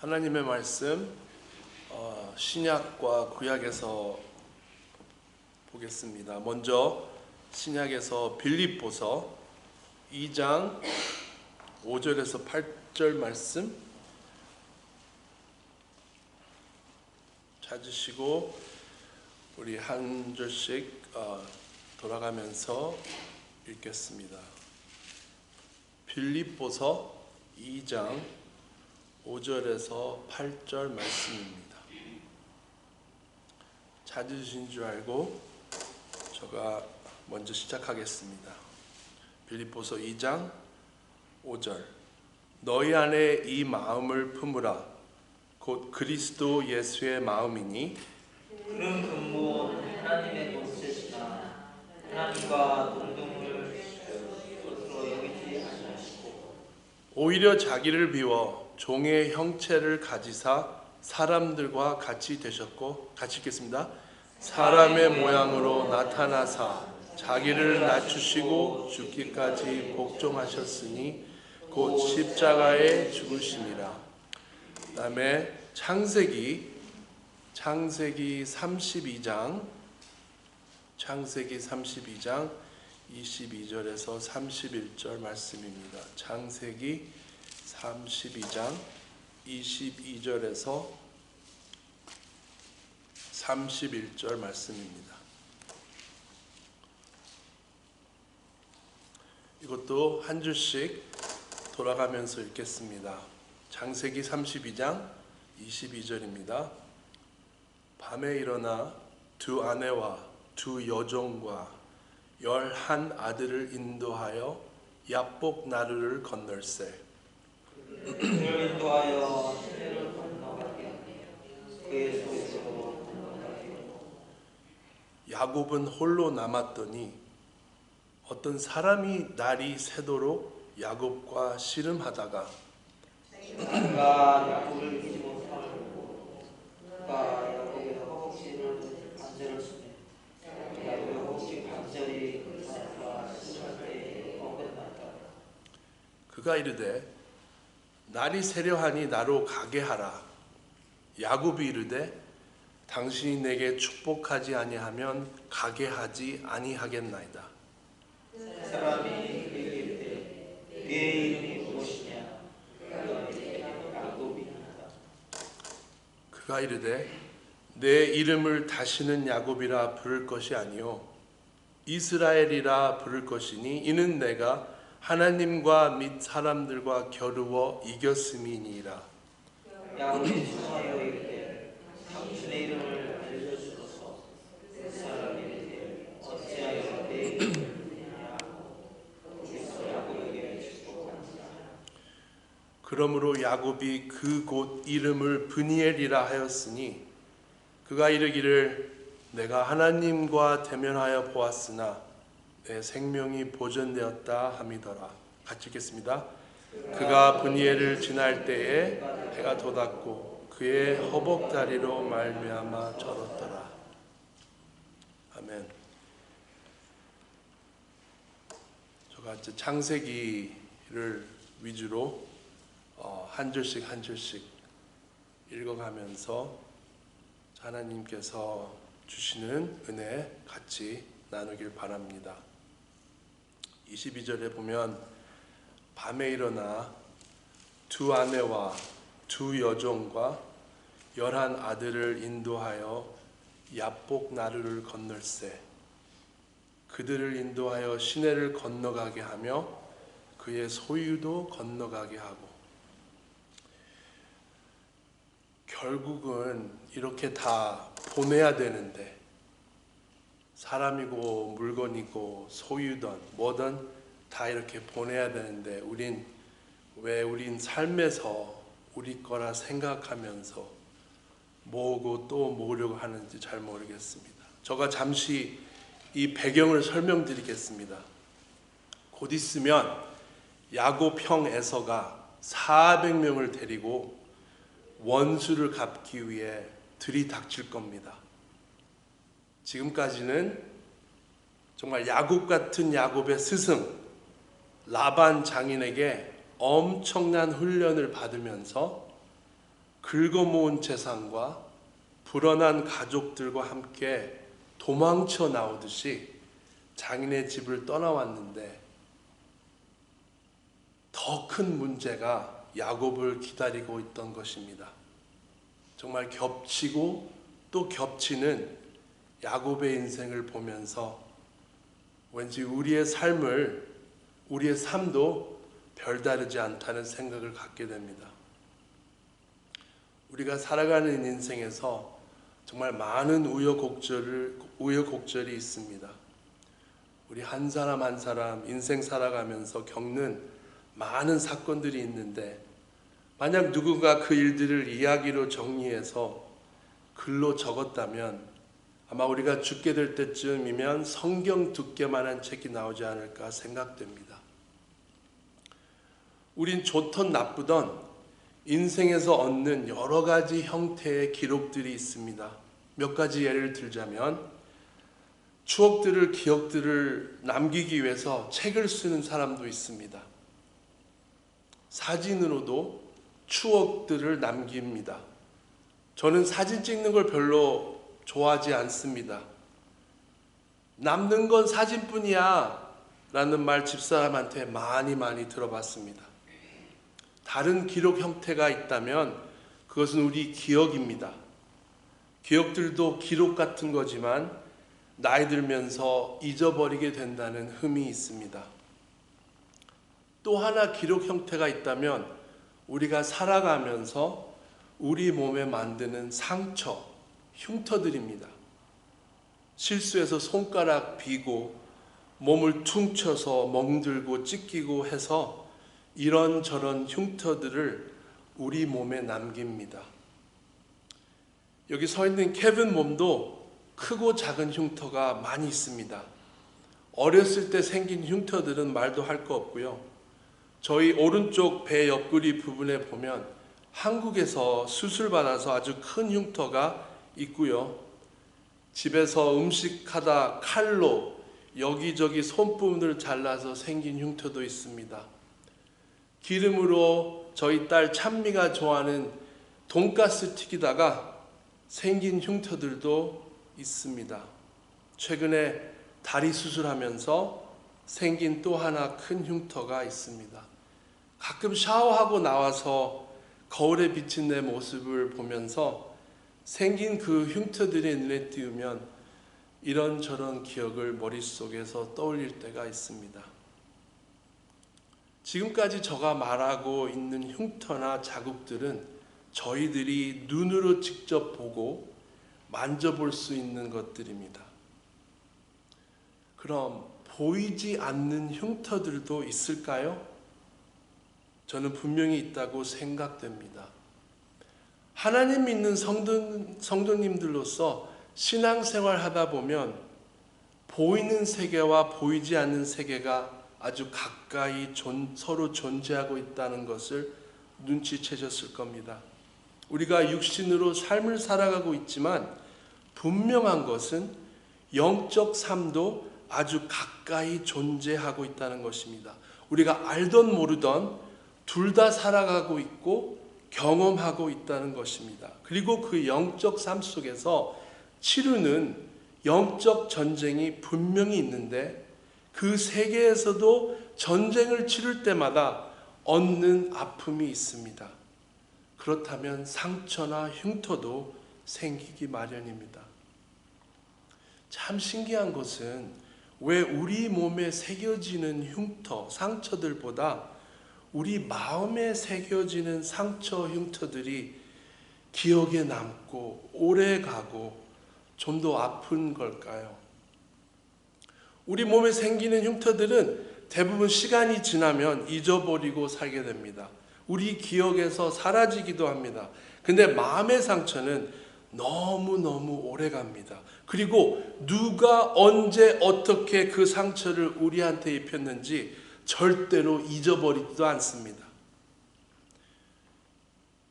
하나님의 말씀 신약과 구약에서 보겠습니다. 먼저 신약에서 빌립보서 2장 5절에서 8절 말씀 찾으시고 우리 한 절씩 돌아가면서 읽겠습니다. 빌립보서 2장 5절에서 8절 말씀입니다. 찾으신 줄 알고 제가 먼저 시작하겠습니다. 빌립보서 2장 5절 너희 안에 이 마음을 품으라 곧 그리스도 예수의 마음이니 그런 근본 하나님의 본체시나 하나님과 동등을 스스로 여기지 아니하시고 오히려 자기를 비워 종의 형체를 가지사 사람들과 같이 되셨고 같이 읽겠습니다. 사람의 모양으로 나타나사 자기를 낮추시고 죽기까지 복종하셨으니 곧 십자가에 죽으심이라. 그 다음에 창세기 32장 22절에서 31절 말씀입니다. 창세기 32장 22절에서 31절 말씀입니다. 이것도 한 줄씩 돌아가면서 읽겠습니다. 창세기 32장 22절입니다. 밤에 일어나 두 아내와 두 여종과 11 아들을 인도하여 야복 나루를 건널세. 그를 인도하여 시내를 건너가게 그의 소유로 건너가게. 야곱은 홀로 남았더니 어떤 사람이 날이 새도록 야곱과 씨름하다가 그가 야곱을 이기지 못하고 그가 야곱의 허벅지를 반절을 치매 야곱의 허벅지 반절이 그가 씨름할 때에 어긋났다. 그가 이르되 날이 새려하니 나로 가게 하라. 야곱이 이르되 당신이 내게 축복하지 아니하면 가게 하지 아니하겠나이다. 사람이 그에게 이르되 네 이름이 무엇이냐? 그가 이르되 야곱이니라. 그가 이르되 내 이름을 다시는 야곱이라 부를 것이 아니요 이스라엘이라 부를 것이니 이는 내가 하나님과 및 사람들과 겨루어 이겼음이니라. 야곱이 추하여 이르되 당신의 이름을 알려주소서. 그 사람이 이르되 어찌하여 내 이름을 묻느냐고 거기서 야곱에게 축복하니라. 그러므로 야곱이 그 곳 이름을 브니엘이라 하였으니 그가 이르기를 내가 하나님과 대면하여 보았으나 내 생명이 보존되었다 함이더라. 같이 읽겠습니다. 그가 브니엘을 지날 때에 해가 돋았고 그의 허벅다리로 말미암아 절었더라. 아멘. 제가 이제 창세기를 위주로 한 줄씩 읽어가면서 하나님께서 주시는 은혜 같이 나누길 바랍니다. 22절에 보면 밤에 일어나 두 아내와 두 여종과 11 아들을 인도하여 야복 나루를 건널세. 그들을 인도하여 시내를 건너가게 하며 그의 소유도 건너가게 하고. 결국은 이렇게 다 보내야 되는데 사람이고 물건이고 소유든 뭐든 다 이렇게 보내야 되는데 우린 삶에서 우리 거라 생각하면서 모으고 또 모으려고 하는지 잘 모르겠습니다. 제가 잠시 이 배경을 설명드리겠습니다. 곧 있으면 야곱 형 에서가 400명을 데리고 원수를 갚기 위해 들이닥칠 겁니다. 지금까지는 정말 야곱 같은 야곱의 스승 라반 장인에게 엄청난 훈련을 받으면서 긁어모은 재산과 불어난 가족들과 함께 도망쳐 나오듯이 자기네 집을 떠나왔는데 더 큰 문제가 야곱을 기다리고 있던 것입니다. 정말 겹치고 또 겹치는 야곱의 인생을 보면서 왠지 우리의 삶도 별다르지 않다는 생각을 갖게 됩니다. 우리가 살아가는 인생에서 정말 많은 우여곡절이 있습니다. 우리 한 사람 한 사람 인생 살아가면서 겪는 많은 사건들이 있는데 만약 누군가 그 일들을 이야기로 정리해서 글로 적었다면 아마 우리가 죽게 될 때쯤이면 성경 두께만한 책이 나오지 않을까 생각됩니다. 우린 좋던 나쁘던 인생에서 얻는 여러 가지 형태의 기록들이 있습니다. 몇 가지 예를 들자면 추억들을, 기억들을 남기기 위해서 책을 쓰는 사람도 있습니다. 사진으로도 추억들을 남깁니다. 저는 사진 찍는 걸 별로 좋아하지 않습니다. 남는 건 사진뿐이야 라는 말 집사람한테 많이 들어봤습니다. 다른 기록 형태가 있다면 그것은 우리 기억입니다. 기억들도 기록 같은 거지만 나이 들면서 잊어버리게 된다는 흠이 있습니다. 또 하나 기록 형태가 있다면 우리가 살아가면서 우리 몸에 만드는 상처, 흉터들입니다. 실수해서 손가락 비고 몸을 퉁쳐서 멍들고 찢기고 해서 이런저런 흉터들을 우리 몸에 남깁니다. 여기 서 있는 케빈 몸도 크고 작은 흉터가 많이 있습니다. 어렸을 때 생긴 흉터들은 말도 할 거 없고요. 저희 오른쪽 배 옆구리 부분에 보면 한국에서 수술받아서 아주 큰 흉터가 있고요. 집에서 음식하다 칼로 여기저기 손부분을 잘라서 생긴 흉터도 있습니다. 기름으로 저희 딸 찬미가 좋아하는 돈가스 튀기다가 생긴 흉터들도 있습니다. 최근에 다리 수술하면서 생긴 또 하나 큰 흉터가 있습니다. 가끔 샤워하고 나와서 거울에 비친 내 모습을 보면서 생긴 그 흉터들이 눈에 띄우면 이런저런 기억을 머릿속에서 떠올릴 때가 있습니다. 지금까지 제가 말하고 있는 흉터나 자국들은 저희들이 눈으로 직접 보고 만져볼 수 있는 것들입니다. 그럼 보이지 않는 흉터들도 있을까요? 저는 분명히 있다고 생각됩니다. 하나님 믿는 성도님들로서 신앙생활 하다 보면 보이는 세계와 보이지 않는 세계가 아주 가까이 서로 존재하고 있다는 것을 눈치채셨을 겁니다. 우리가 육신으로 삶을 살아가고 있지만 분명한 것은 영적 삶도 아주 가까이 존재하고 있다는 것입니다. 우리가 알던 모르던 둘 다 살아가고 있고 경험하고 있다는 것입니다. 그리고 그 영적 삶 속에서 치르는 영적 전쟁이 분명히 있는데 그 세계에서도 전쟁을 치를 때마다 얻는 아픔이 있습니다. 그렇다면 상처나 흉터도 생기기 마련입니다. 참 신기한 것은 왜 우리 몸에 새겨지는 흉터, 상처들보다 우리 마음에 새겨지는 상처, 흉터들이 기억에 남고 오래 가고 좀 더 아픈 걸까요? 우리 몸에 생기는 흉터들은 대부분 시간이 지나면 잊어버리고 살게 됩니다. 우리 기억에서 사라지기도 합니다. 근데 마음의 상처는 너무너무 오래 갑니다. 그리고 누가 언제 어떻게 그 상처를 우리한테 입혔는지 절대로 잊어버리지도 않습니다.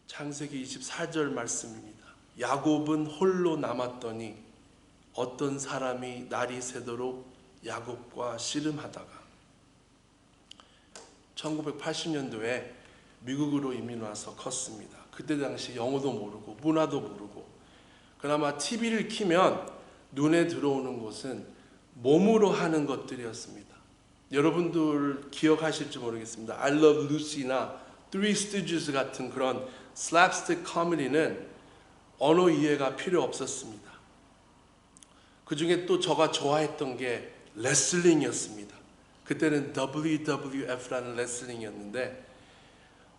창세기 24절 말씀입니다. 야곱은 홀로 남았더니 어떤 사람이 날이 새도록 야곱과 씨름하다가 1980년도에 미국으로 이민 와서 컸습니다. 그때 당시 영어도 모르고 문화도 모르고 그나마 TV를 켜면 눈에 들어오는 것은 몸으로 하는 것들이었습니다. 여러분들 기억하실지 모르겠습니다. I Love Lucy나 Three Stooges 같은 그런 슬랩스틱 코미디는 언어 이해가 필요 없었습니다. 그 중에 또 제가 좋아했던 게 레슬링이었습니다. 그때는 WWF라는 레슬링이었는데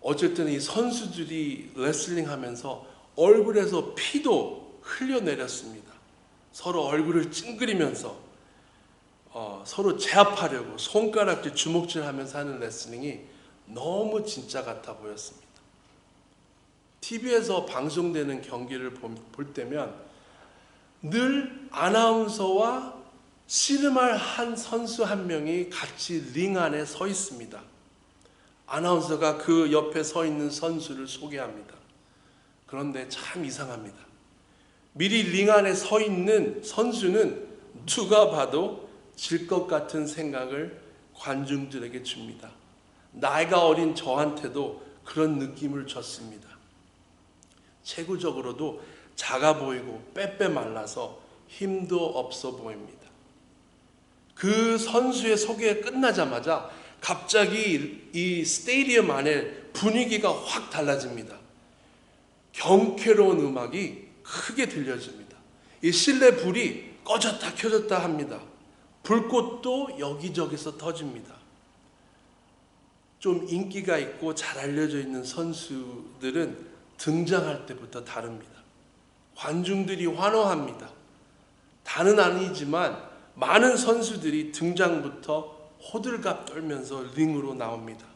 어쨌든 이 선수들이 레슬링 하면서 얼굴에서 피도 흘려내렸습니다. 서로 얼굴을 찡그리면서 서로 제압하려고 손가락질 주먹질하면서 하는 레슬링이 너무 진짜 같아 보였습니다. TV에서 방송되는 경기를 볼 때면 늘 아나운서와 씨름할 한 선수 한 명이 같이 링 안에 서 있습니다. 아나운서가 그 옆에 서 있는 선수를 소개합니다. 그런데 참 이상합니다. 미리 링 안에 서 있는 선수는 누가 봐도 질 것 같은 생각을 관중들에게 줍니다. 나이가 어린 저한테도 그런 느낌을 줬습니다. 체구적으로도 작아 보이고 빼빼 말라서 힘도 없어 보입니다. 그 선수의 소개가 끝나자마자 갑자기 이 스테디움 안에 분위기가 확 달라집니다. 경쾌로운 음악이 크게 들려집니다. 이 실내 불이 꺼졌다 켜졌다 합니다. 불꽃도 여기저기서 터집니다. 좀 인기가 있고 잘 알려져 있는 선수들은 등장할 때부터 다릅니다. 관중들이 환호합니다. 다는 아니지만 많은 선수들이 등장부터 호들갑 떨면서 링으로 나옵니다.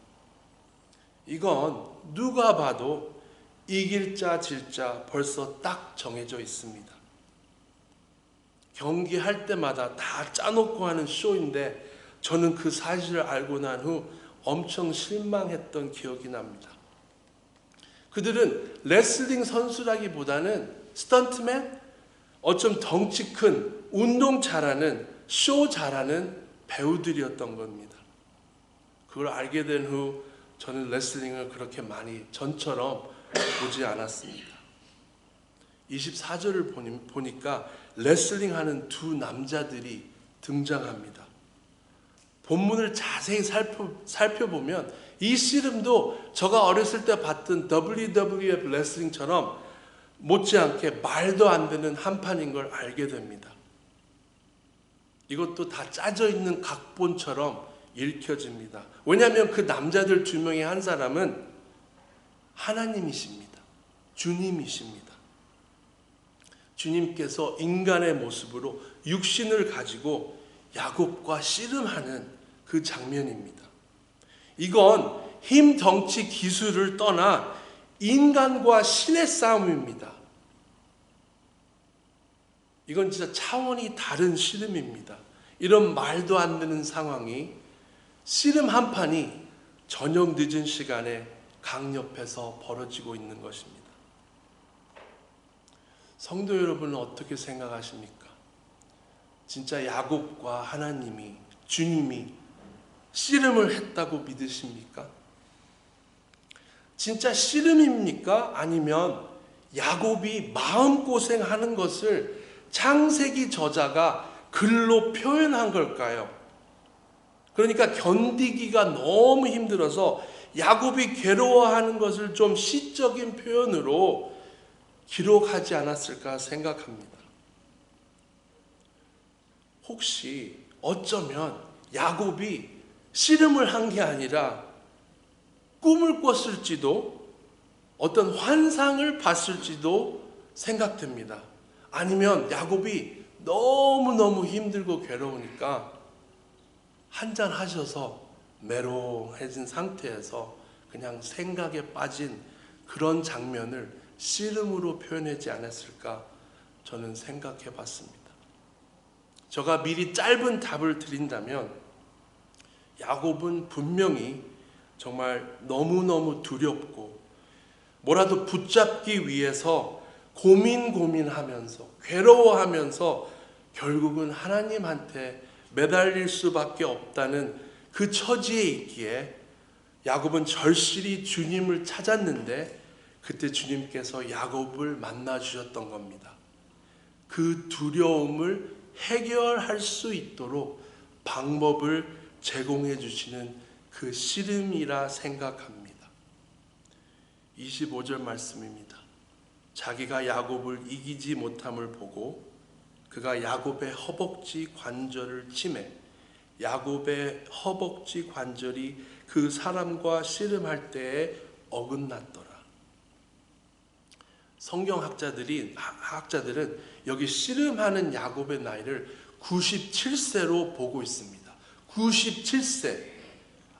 이건 누가 봐도 이길 자 질 자 벌써 딱 정해져 있습니다. 경기할 때마다 다 짜놓고 하는 쇼인데 저는 그 사실을 알고 난 후 엄청 실망했던 기억이 납니다. 그들은 레슬링 선수라기보다는 스턴트맨, 어쩜 덩치 큰, 운동 잘하는, 쇼 잘하는 배우들이었던 겁니다. 그걸 알게 된 후 저는 레슬링을 그렇게 많이 전처럼 보지 않았습니다. 24절을 보니까 레슬링 하는 두 남자들이 등장합니다. 본문을 자세히 살펴보면 이 씨름도 제가 어렸을 때 봤던 WWF 레슬링처럼 못지않게 말도 안 되는 한판인 걸 알게 됩니다. 이것도 다 짜져 있는 각본처럼 읽혀집니다. 왜냐하면 그 남자들 두 명의 한 사람은 하나님이십니다. 주님이십니다. 주님께서 인간의 모습으로 육신을 가지고 야곱과 씨름하는 그 장면입니다. 이건 힘, 덩치, 기술을 떠나 인간과 신의 싸움입니다. 이건 진짜 차원이 다른 씨름입니다. 이런 말도 안 되는 상황이 씨름 한 판이 저녁 늦은 시간에 강 옆에서 벌어지고 있는 것입니다. 성도 여러분은 어떻게 생각하십니까? 진짜 야곱과 하나님이, 주님이 씨름을 했다고 믿으십니까? 진짜 씨름입니까? 아니면 야곱이 마음고생하는 것을 창세기 저자가 글로 표현한 걸까요? 그러니까 견디기가 너무 힘들어서 야곱이 괴로워하는 것을 좀 시적인 표현으로 기록하지 않았을까 생각합니다. 혹시 어쩌면 야곱이 씨름을 한 게 아니라 꿈을 꿨을지도 어떤 환상을 봤을지도 생각됩니다. 아니면 야곱이 너무너무 힘들고 괴로우니까 한잔 하셔서 메롱해진 상태에서 그냥 생각에 빠진 그런 장면을 씨름으로 표현하지 않았을까 저는 생각해 봤습니다. 제가 미리 짧은 답을 드린다면 야곱은 분명히 정말 너무너무 두렵고 뭐라도 붙잡기 위해서 고민하면서 괴로워하면서 결국은 하나님한테 매달릴 수밖에 없다는 그 처지에 있기에 야곱은 절실히 주님을 찾았는데 그때 주님께서 야곱을 만나 주셨던 겁니다. 그 두려움을 해결할 수 있도록 방법을 제공해 주시는 그 씨름이라 생각합니다. 25절 말씀입니다. 자기가 야곱을 이기지 못함을 보고 그가 야곱의 허벅지 관절을 치매 야곱의 허벅지 관절이 그 사람과 씨름할 때에 어긋났더라. 성경학자들은 여기 씨름하는 야곱의 나이를 97세로 보고 있습니다. 97세.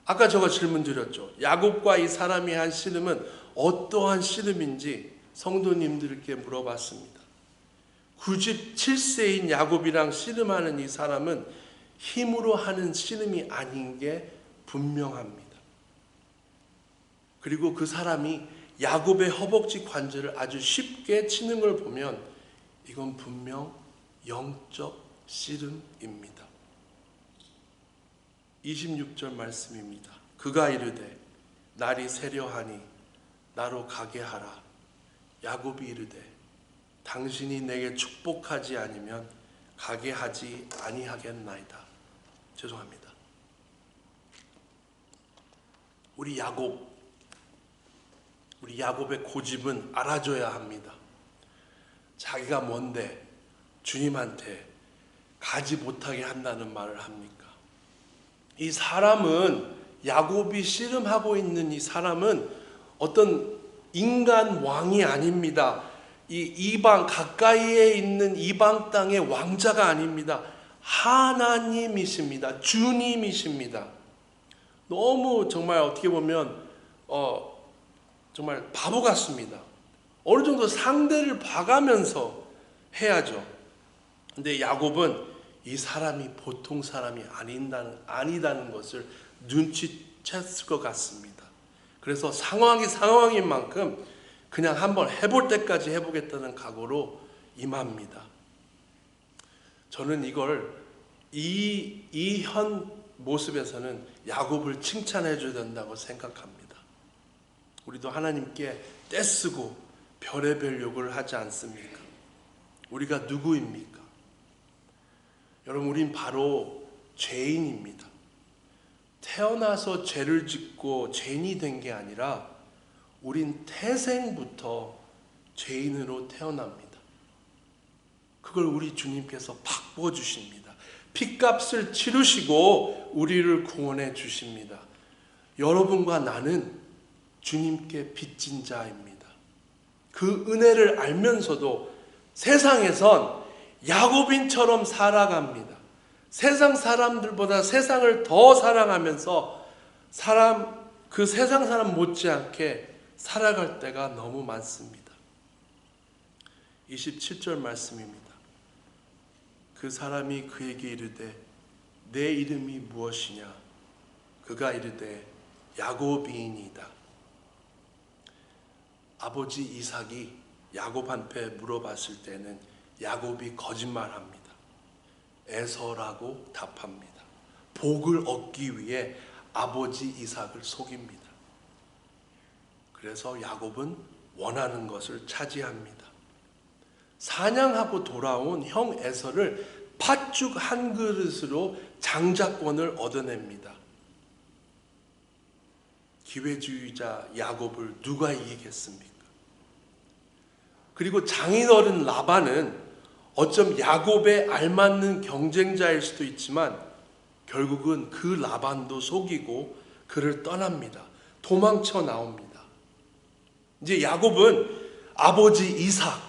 아까 제가 질문 드렸죠. 야곱과 이 사람이 한 씨름은 어떠한 씨름인지 성도님들께 물어봤습니다. 97세인 야곱이랑 씨름하는 이 사람은 힘으로 하는 씨름이 아닌 게 분명합니다. 그리고 그 사람이 야곱의 허벅지 관절을 아주 쉽게 치는 걸 보면 이건 분명 영적 씨름입니다. 26절 말씀입니다. 그가 이르되 날이 새려하니 나로 가게 하라. 야곱이 이르되 당신이 내게 축복하지 않으면 가게 하지 아니하겠나이다. 죄송합니다. 우리 야곱의 고집은 알아줘야 합니다. 자기가 뭔데 주님한테 가지 못하게 한다는 말을 합니까? 이 사람은 야곱이 씨름하고 있는 이 사람은 어떤 인간 왕이 아닙니다. 이 이방 가까이에 있는 이방 땅의 왕자가 아닙니다. 하나님이십니다. 주님이십니다. 너무 정말 어떻게 보면 정말 바보 같습니다. 어느 정도 상대를 봐가면서 해야죠. 근데 야곱은 이 사람이 보통 사람이 아니다는 것을 눈치챘을 것 같습니다. 그래서 상황인 만큼 그냥 한번 해볼 때까지 해보겠다는 각오로 임합니다. 저는 이걸 이 현 모습에서는 야곱을 칭찬해 줘야 된다고 생각합니다. 우리도 하나님께 떼쓰고 별의별 욕을 하지 않습니까? 우리가 누구입니까? 여러분, 우린 바로 죄인입니다. 태어나서 죄를 짓고 죄인이 된 게 아니라 우린 태생부터 죄인으로 태어납니다. 그걸 우리 주님께서 바꿔주십니다. 핏값을 치르시고 우리를 구원해 주십니다. 여러분과 나는 주님께 빚진 자입니다. 그 은혜를 알면서도 세상에선 야곱인처럼 살아갑니다. 세상 사람들보다 세상을 더 사랑하면서 그 세상 사람 못지않게 살아갈 때가 너무 많습니다. 27절 말씀입니다. 그 사람이 그에게 이르되 내 이름이 무엇이냐? 그가 이르되 야곱이니이다. 아버지 이삭이 야곱한테 물어봤을 때는 야곱이 거짓말합니다. 에서라고 답합니다. 복을 얻기 위해 아버지 이삭을 속입니다. 그래서 야곱은 원하는 것을 차지합니다. 사냥하고 돌아온 형 에서를 팥죽 한 그릇으로 장자권을 얻어냅니다. 기회주의자 야곱을 누가 이기겠습니까? 그리고 장인어른 라반은 어쩜 야곱에 알맞는 경쟁자일 수도 있지만 결국은 그 라반도 속이고 그를 떠납니다. 도망쳐 나옵니다. 이제 야곱은 아버지 이삭,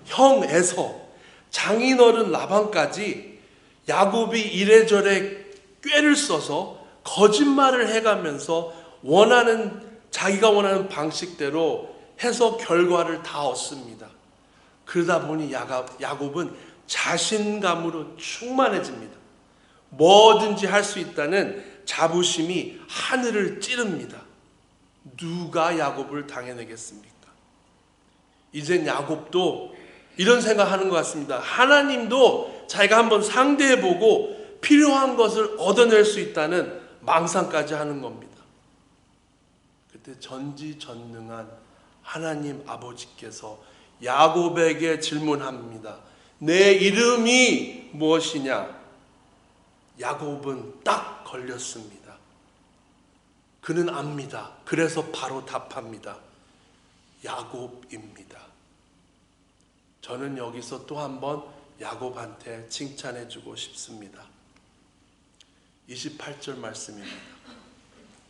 형 에서, 장인어른 라반까지 야곱이 이래저래 꾀를 써서 거짓말을 해가면서 자기가 원하는 방식대로 해서 결과를 다 얻습니다. 그러다 보니 야곱은 자신감으로 충만해집니다. 뭐든지 할 수 있다는 자부심이 하늘을 찌릅니다. 누가 야곱을 당해내겠습니까? 이젠 야곱도 이런 생각하는 것 같습니다. 하나님도 자기가 한번 상대해보고 필요한 것을 얻어낼 수 있다는 망상까지 하는 겁니다. 그때 전지전능한 하나님 아버지께서 야곱에게 질문합니다. 내 이름이 무엇이냐? 야곱은 딱 걸렸습니다. 그는 압니다. 그래서 바로 답합니다. 야곱입니다. 저는 여기서 또 한번 야곱한테 칭찬해 주고 싶습니다. 28절 말씀입니다.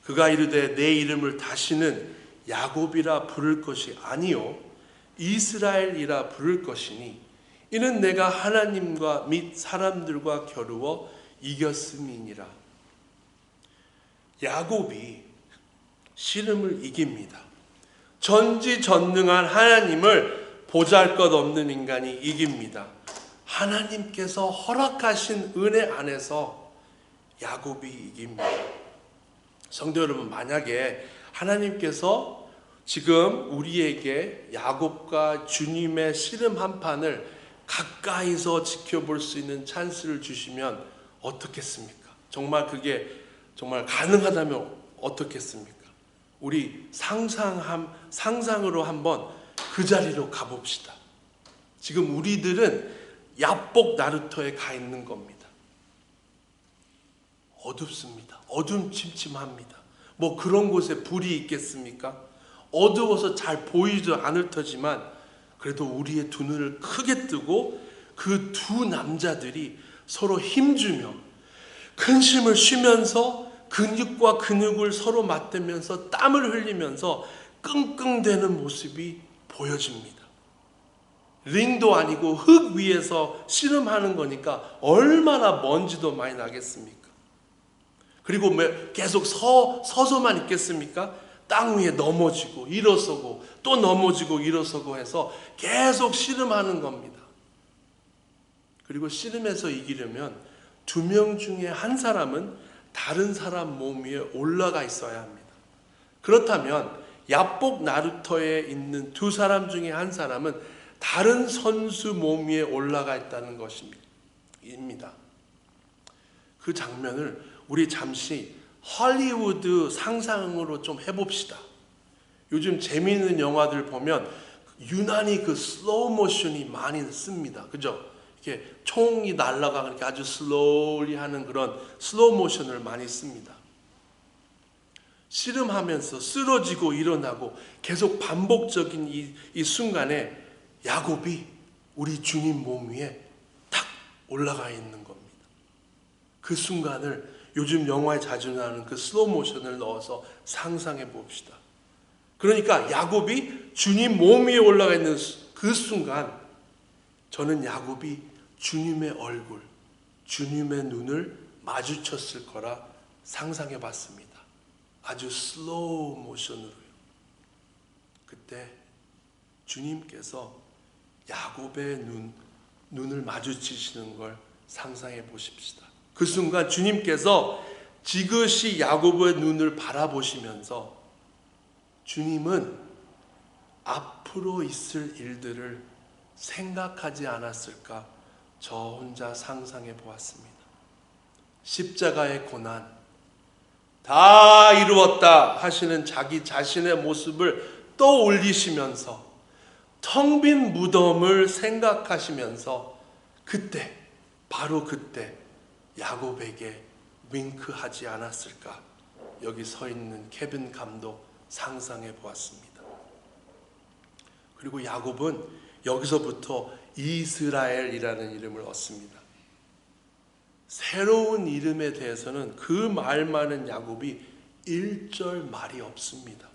그가 이르되 내 이름을 다시는 야곱이라 부를 것이 아니요 이스라엘이라 부를 것이니 이는 내가 하나님과 및 사람들과 겨루어 이겼음이니라. 야곱이 씨름을 이깁니다. 전지전능한 하나님을 보잘것없는 인간이 이깁니다. 하나님께서 허락하신 은혜 안에서 야곱이 이깁니다. 성도 여러분, 만약에 하나님께서 지금 우리에게 야곱과 주님의 씨름 한 판을 가까이서 지켜볼 수 있는 찬스를 주시면 어떻겠습니까? 정말 그게 정말 가능하다면 어떻겠습니까? 우리 상상으로 한번 그 자리로 가봅시다. 지금 우리들은 야복 나루터에 가 있는 겁니다. 어둡습니다. 어둠침침합니다. 뭐 그런 곳에 불이 있겠습니까? 어두워서 잘 보이지도 않을 터지만 그래도 우리의 두 눈을 크게 뜨고 그 두 남자들이 서로 힘주며 근심을 쉬면서 근육과 근육을 서로 맞대면서 땀을 흘리면서 끙끙대는 모습이 보여집니다. 링도 아니고 흙 위에서 씨름하는 거니까 얼마나 먼지도 많이 나겠습니까? 그리고 계속 서서만 있겠습니까? 땅 위에 넘어지고 일어서고 또 넘어지고 일어서고 해서 계속 씨름하는 겁니다. 그리고 씨름에서 이기려면 두 명 중에 한 사람은 다른 사람 몸 위에 올라가 있어야 합니다. 그렇다면 야복 나루터에 있는 두 사람 중에 한 사람은 다른 선수 몸 위에 올라가 있다는 것입니다. 그 장면을 우리 잠시 헐리우드 상상으로 좀 해봅시다. 요즘 재미있는 영화들 보면 유난히 그 슬로우 모션이 많이 씁니다. 그죠? 이렇게 총이 날아가고 아주 슬로우리 하는 그런 슬로우 모션을 많이 씁니다. 씨름하면서 쓰러지고 일어나고 계속 반복적인 이 순간에 야곱이 우리 주님 몸 위에 탁 올라가 있는 겁니다. 그 순간을 요즘 영화에 자주 나오는 그 슬로우 모션을 넣어서 상상해 봅시다. 그러니까 야곱이 주님 몸 위에 올라가 있는 그 순간 저는 야곱이 주님의 얼굴, 주님의 눈을 마주쳤을 거라 상상해 봤습니다. 아주 슬로우 모션으로요. 그때 주님께서 야곱의 눈을 마주치시는 걸 상상해 보십시다. 그 순간 주님께서 지그시 야곱의 눈을 바라보시면서 주님은 앞으로 있을 일들을 생각하지 않았을까 저 혼자 상상해 보았습니다. 십자가의 고난, 다 이루었다 하시는 자기 자신의 모습을 떠올리시면서 텅 빈 무덤을 생각하시면서 그때, 바로 그때 야곱에게 윙크하지 않았을까 여기 서 있는 케빈 감독 상상해 보았습니다. 그리고 야곱은 여기서부터 이스라엘이라는 이름을 얻습니다. 새로운 이름에 대해서는 그 말 많은 야곱이 1절 말이 없습니다.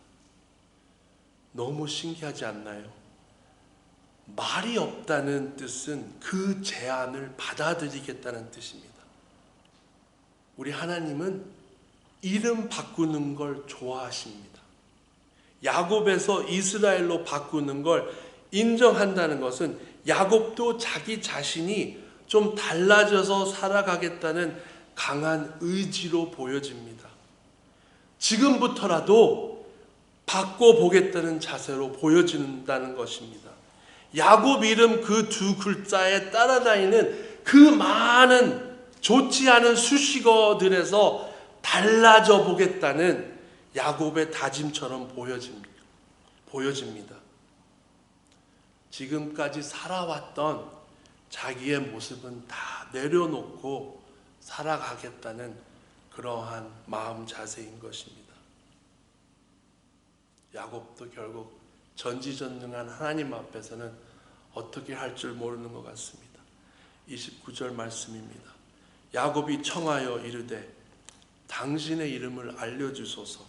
너무 신기하지 않나요? 말이 없다는 뜻은 그 제안을 받아들이겠다는 뜻입니다. 우리 하나님은 이름 바꾸는 걸 좋아하십니다. 야곱에서 이스라엘로 바꾸는 걸 인정한다는 것은 야곱도 자기 자신이 좀 달라져서 살아가겠다는 강한 의지로 보여집니다. 지금부터라도 바꿔보겠다는 자세로 보여진다는 것입니다. 야곱 이름 그 두 글자에 따라다니는 그 많은 좋지 않은 수식어들에서 달라져 보겠다는 야곱의 다짐처럼 보여집니다. 지금까지 살아왔던 자기의 모습은 다 내려놓고 살아가겠다는 그러한 마음 자세인 것입니다. 야곱도 결국 전지전능한 하나님 앞에서는 어떻게 할 줄 모르는 것 같습니다. 29절 말씀입니다. 야곱이 청하여 이르되 당신의 이름을 알려주소서.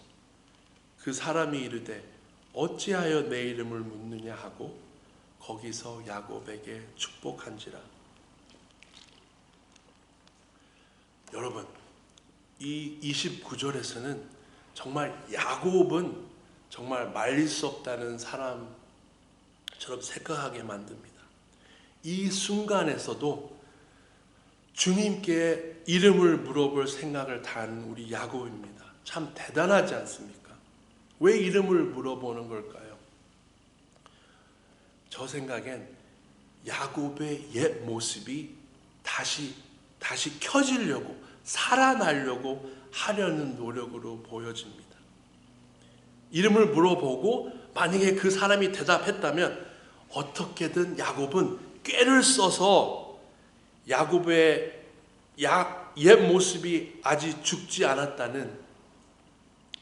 그 사람이 이르되 어찌하여 내 이름을 묻느냐 하고 거기서 야곱에게 축복한지라. 여러분, 이 29절에서는 정말 야곱은 정말 말릴 수 없다는 사람처럼 생각하게 만듭니다. 이 순간에서도 주님께 이름을 물어볼 생각을 다한 우리 야곱입니다. 참 대단하지 않습니까? 왜 이름을 물어보는 걸까요? 저 생각엔 야곱의 옛 모습이 다시 켜지려고, 살아나려고 하려는 노력으로 보여집니다. 이름을 물어보고 만약에 그 사람이 대답했다면 어떻게든 야곱은 꾀를 써서 야곱의 옛 모습이 아직 죽지 않았다는,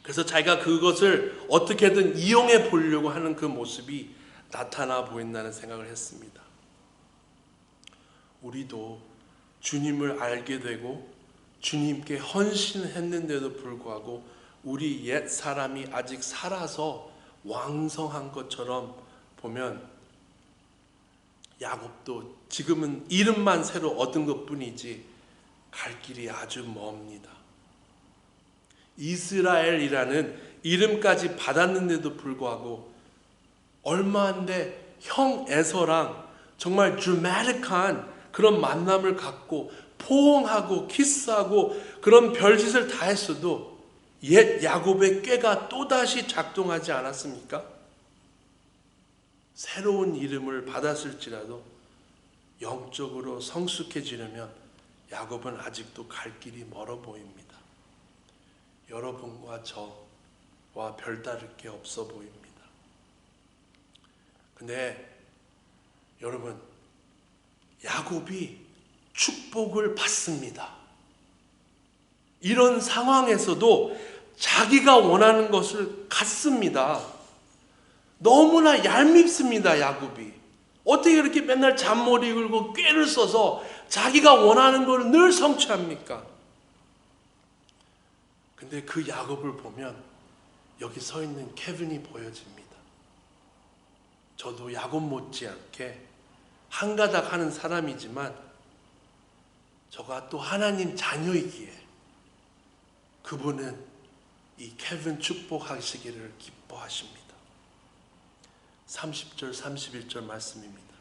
그래서 자기가 그것을 어떻게든 이용해 보려고 하는 그 모습이 나타나 보인다는 생각을 했습니다. 우리도 주님을 알게 되고 주님께 헌신했는데도 불구하고 우리 옛 사람이 아직 살아서 왕성한 것처럼 보면 야곱도 지금은 이름만 새로 얻은 것뿐이지 갈 길이 아주 멉니다. 이스라엘이라는 이름까지 받았는데도 불구하고 얼마 안 돼 형 에서랑 정말 드라마틱한 그런 만남을 갖고 포옹하고 키스하고 그런 별짓을 다 했어도 옛 야곱의 꾀가 또다시 작동하지 않았습니까? 새로운 이름을 받았을지라도 영적으로 성숙해지려면 야곱은 아직도 갈 길이 멀어 보입니다. 여러분과 저와 별다를 게 없어 보입니다. 근데 여러분, 야곱이 축복을 받습니다. 이런 상황에서도 자기가 원하는 것을 갖습니다. 너무나 얄밉습니다, 야곱이. 어떻게 이렇게 맨날 잔머리 긁고 꾀를 써서 자기가 원하는 걸 늘 성취합니까? 근데 그 야곱을 보면 여기 서 있는 케빈이 보여집니다. 저도 야곱 못지않게 한가닥 하는 사람이지만 저가 또 하나님 자녀이기에 그분은 이 케빈 축복하시기를 기뻐하십니다. 30절 31절 말씀입니다.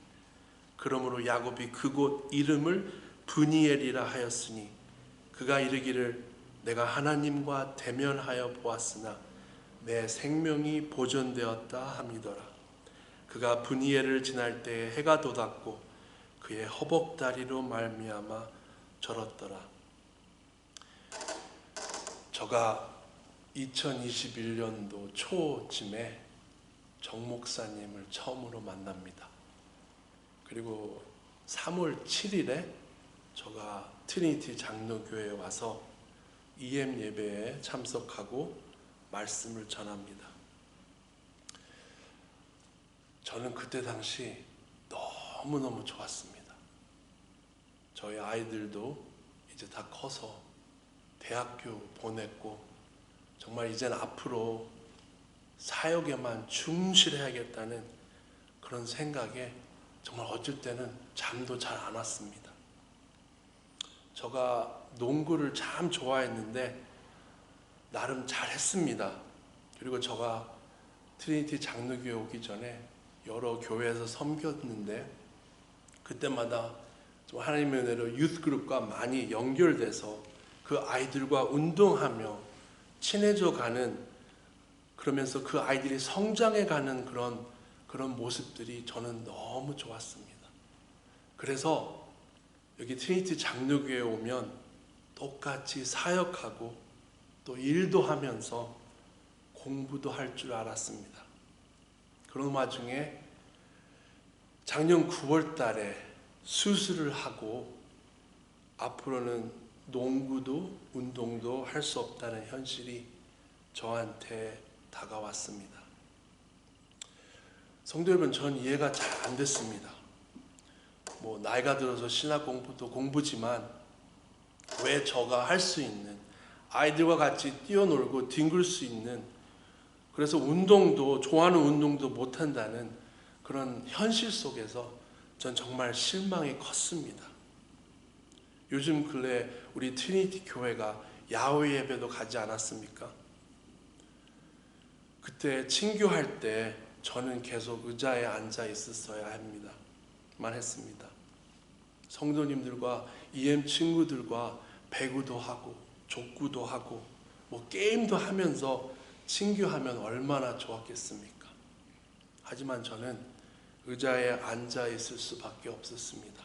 그러므로 야곱이 그곳 이름을 브니엘이라 하였으니 그가 이르기를 내가 하나님과 대면하여 보았으나 내 생명이 보존되었다 함이더라. 그가 브니엘을 지날 때에 해가 돋았고 그의 허벅다리로 말미암아 절었더라. 저가 2021년도 초쯤에 정 목사님을 처음으로 만납니다. 그리고 3월 7일에 저가 트리니티 장로교회에 와서 EM 예배에 참석하고 말씀을 전합니다. 저는 그때 당시 너무너무 좋았습니다. 저희 아이들도 이제 다 커서 대학교 보냈고 정말 이젠 앞으로 사역에만 충실해야겠다는 그런 생각에 정말 어쩔 때는 잠도 잘 안 왔습니다. 제가 농구를 참 좋아했는데 나름 잘했습니다. 그리고 제가 트리니티 장로교회 오기 전에 여러 교회에서 섬겼는데 그때마다 좀 하나님의 은혜로 유스그룹과 많이 연결돼서 그 아이들과 운동하며 친해져 가는, 그러면서 그 아이들이 성장해 가는 그런 모습들이 저는 너무 좋았습니다. 그래서 여기 트리니티 장로교회에 오면 똑같이 사역하고 또 일도 하면서 공부도 할 줄 알았습니다. 그런 와중에 작년 9월 달에 수술을 하고 앞으로는 농구도 운동도 할 수 없다는 현실이 저한테 다가왔습니다. 성도 여러분, 전 이해가 잘 안 됐습니다. 나이가 들어서 신학 공부도 공부지만 왜 저가 할 수 있는, 아이들과 같이 뛰어놀고 뒹굴 수 있는, 그래서 운동도, 좋아하는 운동도 못한다는 그런 현실 속에서 전 정말 실망이 컸습니다. 요즘 근래 우리 트리니티 교회가 야외 예배도 가지 않았습니까? 그때 친교할 때 저는 계속 의자에 앉아 있었어야 합니다만 했습니다. 성도님들과 EM 친구들과 배구도 하고 족구도 하고 게임도 하면서 친교하면 얼마나 좋았겠습니까? 하지만 저는 의자에 앉아 있을 수밖에 없었습니다.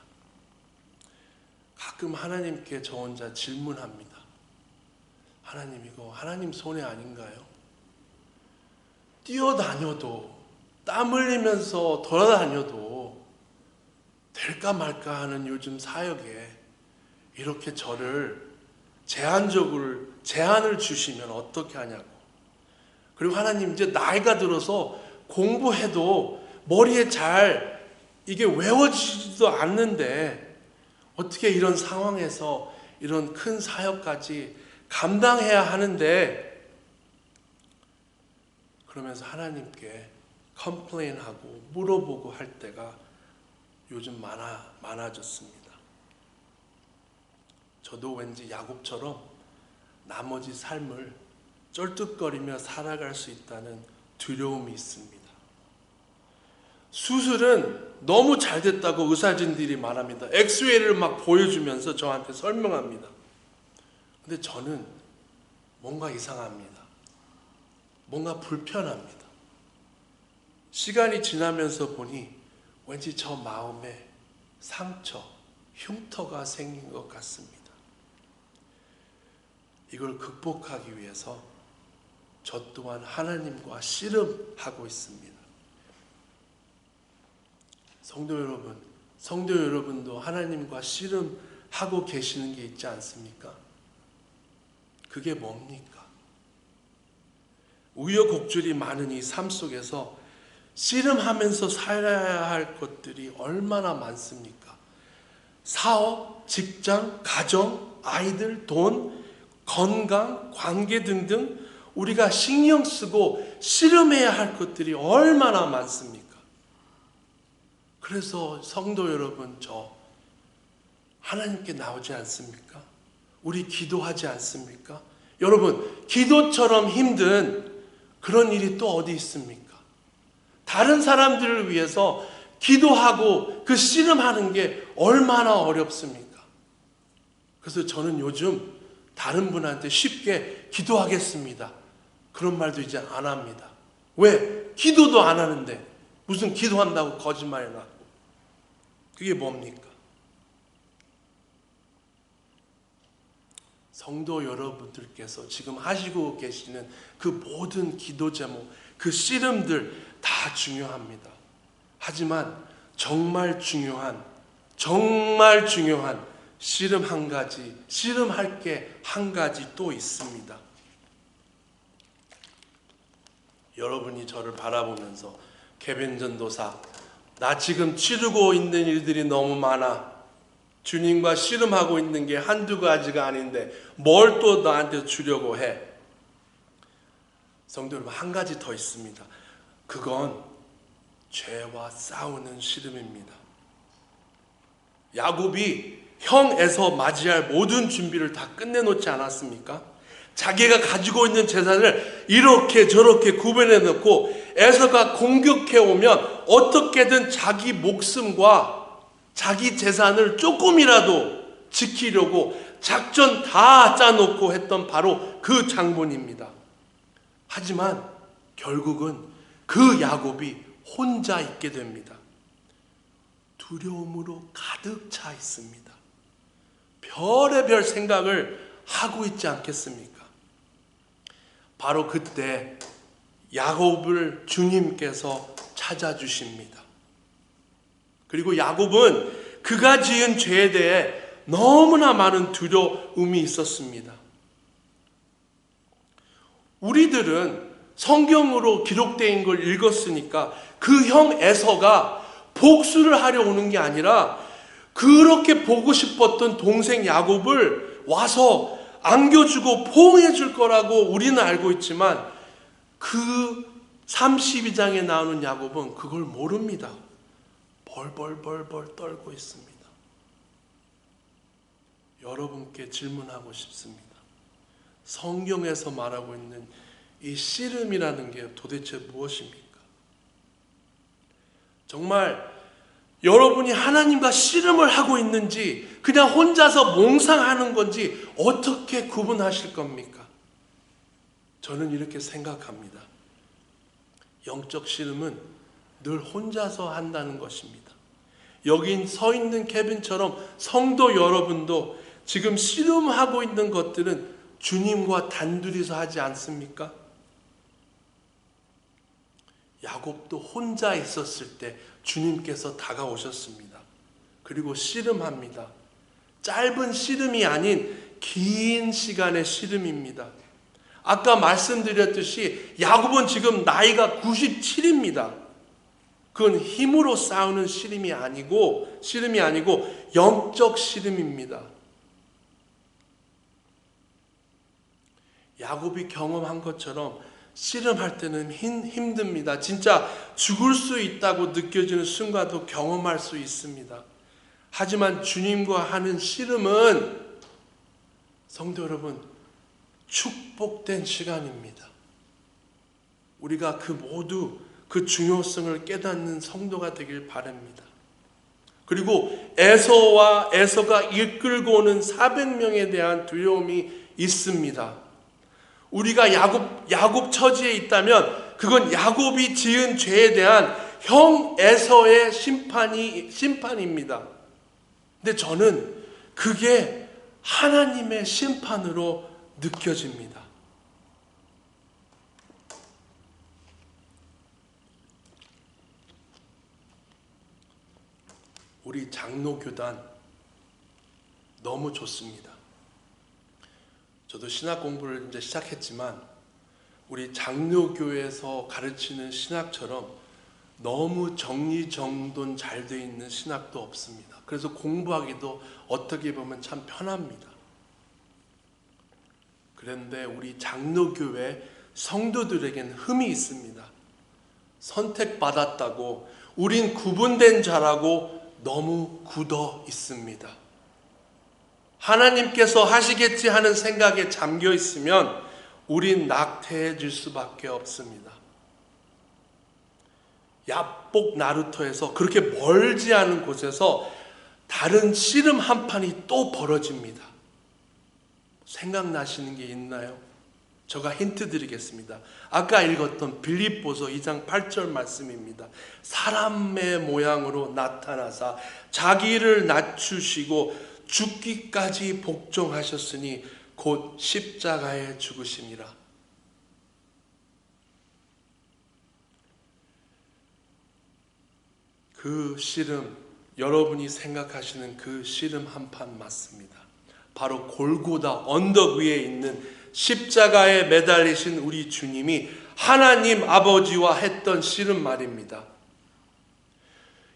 가끔 하나님께 저 혼자 질문합니다. 하나님, 이거 하나님 손해 아닌가요? 뛰어다녀도, 땀 흘리면서 돌아다녀도 될까 말까 하는 요즘 사역에 이렇게 저를 제한을 주시면 어떻게 하냐고. 그리고 하나님, 이제 나이가 들어서 공부해도 머리에 잘 이게 외워지지도 않는데 어떻게 이런 상황에서 이런 큰 사역까지 감당해야 하는데, 그러면서 하나님께 컴플레인하고 물어보고 할 때가 요즘 많아졌습니다. 저도 왠지 야곱처럼 나머지 삶을 쩔뚝거리며 살아갈 수 있다는 두려움이 있습니다. 수술은 너무 잘 됐다고 의사진들이 말합니다. 엑스레이를 막 보여주면서 저한테 설명합니다. 근데 저는 뭔가 이상합니다. 뭔가 불편합니다. 시간이 지나면서 보니 왠지 저 마음에 상처, 흉터가 생긴 것 같습니다. 이걸 극복하기 위해서 저 또한 하나님과 씨름하고 있습니다. 성도 여러분도 하나님과 씨름하고 계시는 게 있지 않습니까? 그게 뭡니까? 우여곡절이 많은 이 삶 속에서 씨름하면서 살아야 할 것들이 얼마나 많습니까? 사업, 직장, 가정, 아이들, 돈, 건강, 관계 등등 우리가 신경 쓰고 씨름해야 할 것들이 얼마나 많습니까? 그래서 성도 여러분, 저 하나님께 나오지 않습니까? 우리 기도하지 않습니까? 여러분, 기도처럼 힘든 그런 일이 또 어디 있습니까? 다른 사람들을 위해서 기도하고 그 씨름하는 게 얼마나 어렵습니까? 그래서 저는 요즘 다른 분한테 쉽게 기도하겠습니다, 그런 말도 이제 안 합니다. 왜? 기도도 안 하는데 무슨 기도한다고 거짓말해놨고. 그게 뭡니까? 성도 여러분들께서 지금 하시고 계시는 그 모든 기도 제목, 그 씨름들 다 중요합니다. 하지만 정말 중요한 씨름할 게 한 가지 또 있습니다. 여러분이 저를 바라보면서, 케빈 전도사, 나 지금 치르고 있는 일들이 너무 많아. 주님과 씨름하고 있는 게 한두 가지가 아닌데 뭘 또 나한테 주려고 해? 성도 여러분, 한 가지 더 있습니다. 그건 죄와 싸우는 씨름입니다. 야곱이 형 에서 맞이할 모든 준비를 다 끝내놓지 않았습니까? 자기가 가지고 있는 재산을 이렇게 저렇게 구별해 놓고 에서가 공격해 오면 어떻게든 자기 목숨과 자기 재산을 조금이라도 지키려고 작전 다 짜놓고 했던 바로 그 장본입니다. 하지만 결국은 그 야곱이 혼자 있게 됩니다. 두려움으로 가득 차 있습니다. 별의별 생각을 하고 있지 않겠습니까? 바로 그때 야곱을 주님께서 찾아주십니다. 그리고 야곱은 그가 지은 죄에 대해 너무나 많은 두려움이 있었습니다. 우리들은 성경으로 기록된 걸 읽었으니까 그 형 에서가 복수를 하려 오는 게 아니라 그렇게 보고 싶었던 동생 야곱을 와서 안겨주고 포옹해 줄 거라고 우리는 알고 있지만 그 32장에 나오는 야곱은 그걸 모릅니다. 벌벌벌벌 떨고 있습니다. 여러분께 질문하고 싶습니다. 성경에서 말하고 있는 이 씨름이라는 게 도대체 무엇입니까? 정말 여러분이 하나님과 씨름을 하고 있는지 그냥 혼자서 몽상하는 건지 어떻게 구분하실 겁니까? 저는 이렇게 생각합니다. 영적 씨름은 늘 혼자서 한다는 것입니다. 여기 서 있는 케빈처럼 성도 여러분도 지금 씨름하고 있는 것들은 주님과 단둘이서 하지 않습니까? 야곱도 혼자 있었을 때 주님께서 다가오셨습니다. 그리고 씨름합니다. 짧은 씨름이 아닌 긴 시간의 씨름입니다. 아까 말씀드렸듯이 야곱은 지금 나이가 97입니다. 그건 힘으로 싸우는 씨름이 아니고 영적 씨름입니다. 야곱이 경험한 것처럼 씨름할 때는 힘듭니다. 진짜 죽을 수 있다고 느껴지는 순간도 경험할 수 있습니다. 하지만 주님과 하는 씨름은 성도 여러분 축복된 시간입니다. 우리가 모두 그 중요성을 깨닫는 성도가 되길 바랍니다. 그리고 에서가 이끌고 오는 400명에 대한 두려움이 있습니다. 우리가 야곱 처지에 있다면 그건 야곱이 지은 죄에 대한 형 에서의 심판입니다. 근데 저는 그게 하나님의 심판으로 느껴집니다. 우리 장로교단 너무 좋습니다. 저도 신학 공부를 이제 시작했지만 우리 장로교에서 가르치는 신학처럼 너무 정리정돈 잘 돼 있는 신학도 없습니다. 그래서 공부하기도 어떻게 보면 참 편합니다. 그런데 우리 장로교회 성도들에겐 흠이 있습니다. 선택받았다고 우린 구분된 자라고 너무 굳어 있습니다. 하나님께서 하시겠지 하는 생각에 잠겨 있으면 우린 낙태해질 수밖에 없습니다. 야복 나루터에서 그렇게 멀지 않은 곳에서 다른 씨름 한 판이 또 벌어집니다. 생각나시는 게 있나요? 제가 힌트 드리겠습니다. 아까 읽었던 빌립보서 2장 8절 말씀입니다. 사람의 모양으로 나타나사 자기를 낮추시고 죽기까지 복종하셨으니 곧 십자가에 죽으시니라. 그 씨름, 여러분이 생각하시는 그 씨름 한 판 맞습니다. 바로 골고다 언덕 위에 있는 십자가에 매달리신 우리 주님이 하나님 아버지와 했던 씨름 말입니다.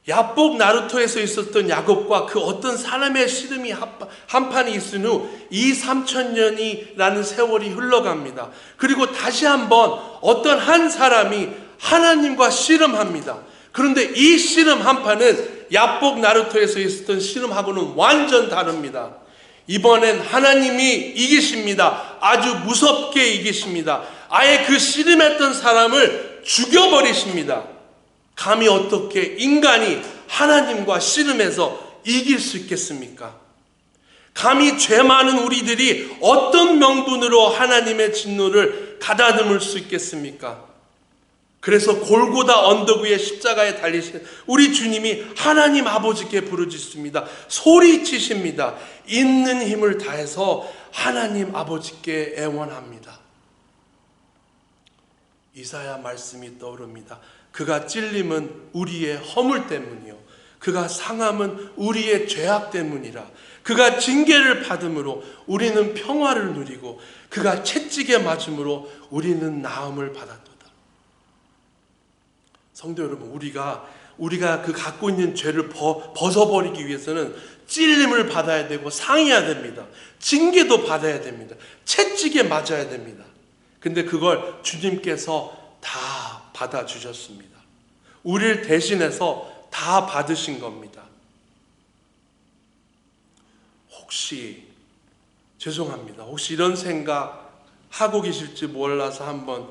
야복 나루토에서 있었던 야곱과 그 어떤 사람의 씨름이 한 판이 있은 후 2,3,000년이라는 세월이 흘러갑니다. 그리고 다시 한번 어떤 한 사람이 하나님과 씨름합니다. 그런데 이 씨름 한 판은 야복 나루토에서 있었던 씨름하고는 완전 다릅니다. 이번엔 하나님이 이기십니다. 아주 무섭게 이기십니다. 아예 그 씨름했던 사람을 죽여버리십니다. 감히 어떻게 인간이 하나님과 씨름해서 이길 수 있겠습니까? 감히 죄 많은 우리들이 어떤 명분으로 하나님의 진노를 가다듬을 수 있겠습니까? 그래서 골고다 언덕 위에 십자가에 달리신 우리 주님이 하나님 아버지께 부르짖습니다. 소리치십니다. 있는 힘을 다해서 하나님 아버지께 애원합니다. 이사야 말씀이 떠오릅니다. 그가 찔림은 우리의 허물 때문이요 그가 상함은 우리의 죄악 때문이라. 그가 징계를 받음으로 우리는 평화를 누리고 그가 채찍에 맞음으로 우리는 나음을 받았도다. 성도 여러분, 우리가 그 갖고 있는 죄를 벗어버리기 위해서는 찔림을 받아야 되고 상해야 됩니다. 징계도 받아야 됩니다. 채찍에 맞아야 됩니다. 근데 그걸 주님께서 다 받아주셨습니다. 우리를 대신해서 다 받으신 겁니다. 혹시 죄송합니다. 혹시 이런 생각 하고 계실지 몰라서 한번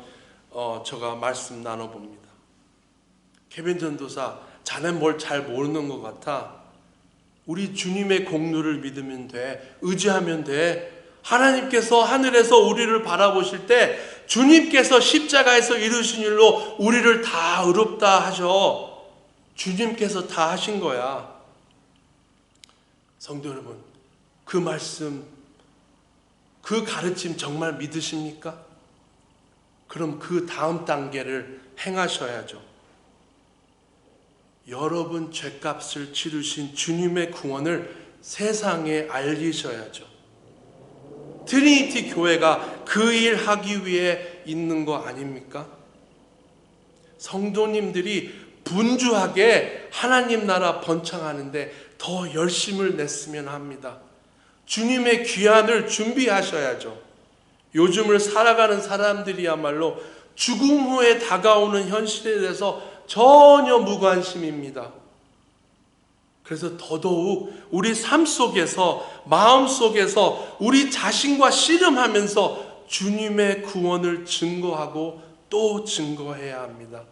제가 말씀 나눠봅니다. 케빈 전도사, 자넨 뭘 잘 모르는 것 같아. 우리 주님의 공로를 믿으면 돼. 의지하면 돼. 하나님께서 하늘에서 우리를 바라보실 때 주님께서 십자가에서 이루신 일로 우리를 다 의롭다 하셔. 주님께서 다 하신 거야. 성도 여러분, 그 말씀, 그 가르침 정말 믿으십니까? 그럼 그 다음 단계를 행하셔야죠. 여러분 죄값을 치르신 주님의 구원을 세상에 알리셔야죠. 트리니티 교회가 그 일 하기 위해 있는 거 아닙니까? 성도님들이 분주하게 하나님 나라 번창하는데 더 열심을 냈으면 합니다. 주님의 귀환을 준비하셔야죠. 요즘을 살아가는 사람들이야말로 죽음 후에 다가오는 현실에 대해서 전혀 무관심입니다. 그래서 더더욱 우리 삶 속에서, 마음 속에서 우리 자신과 씨름하면서 주님의 구원을 증거하고 또 증거해야 합니다.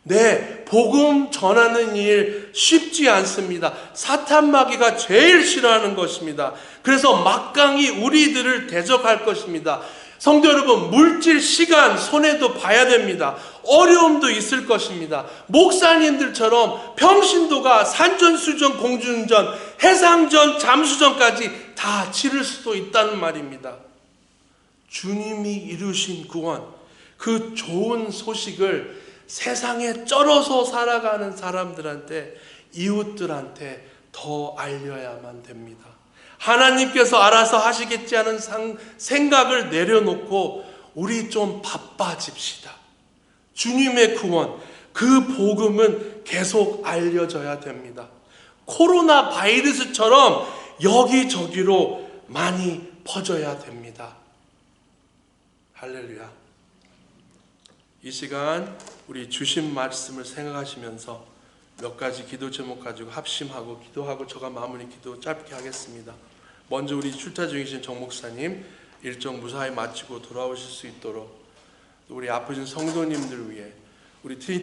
네, 복음 전하는 일 쉽지 않습니다. 사탄 마귀가 제일 싫어하는 것입니다. 그래서 막강히 우리들을 대적할 것입니다. 성도 여러분, 물질, 시간, 손해도 봐야 됩니다. 어려움도 있을 것입니다. 목사님들처럼 평신도가 산전수전, 공중전, 해상전, 잠수전까지 다 치를 수도 있다는 말입니다. 주님이 이루신 구원, 그 좋은 소식을 세상에 쩔어서 살아가는 사람들한테, 이웃들한테 더 알려야만 됩니다. 하나님께서 알아서 하시겠지 하는 생각을 내려놓고 우리 좀 바빠집시다. 주님의 구원, 그 복음은 계속 알려져야 됩니다. 코로나 바이러스처럼 여기저기로 많이 퍼져야 됩니다. 할렐루야. 이 시간 우리 주신 말씀을 생각하시면서 몇 가지 기도 제목 가지고 합심하고 기도하고 제가 마무리 기도 짧게 하겠습니다. 먼저 우리 출타 중이신 정 목사님 일정 무사히 마치고 돌아오실 수 있도록, 우리 아프신 성도님들 위해, 우리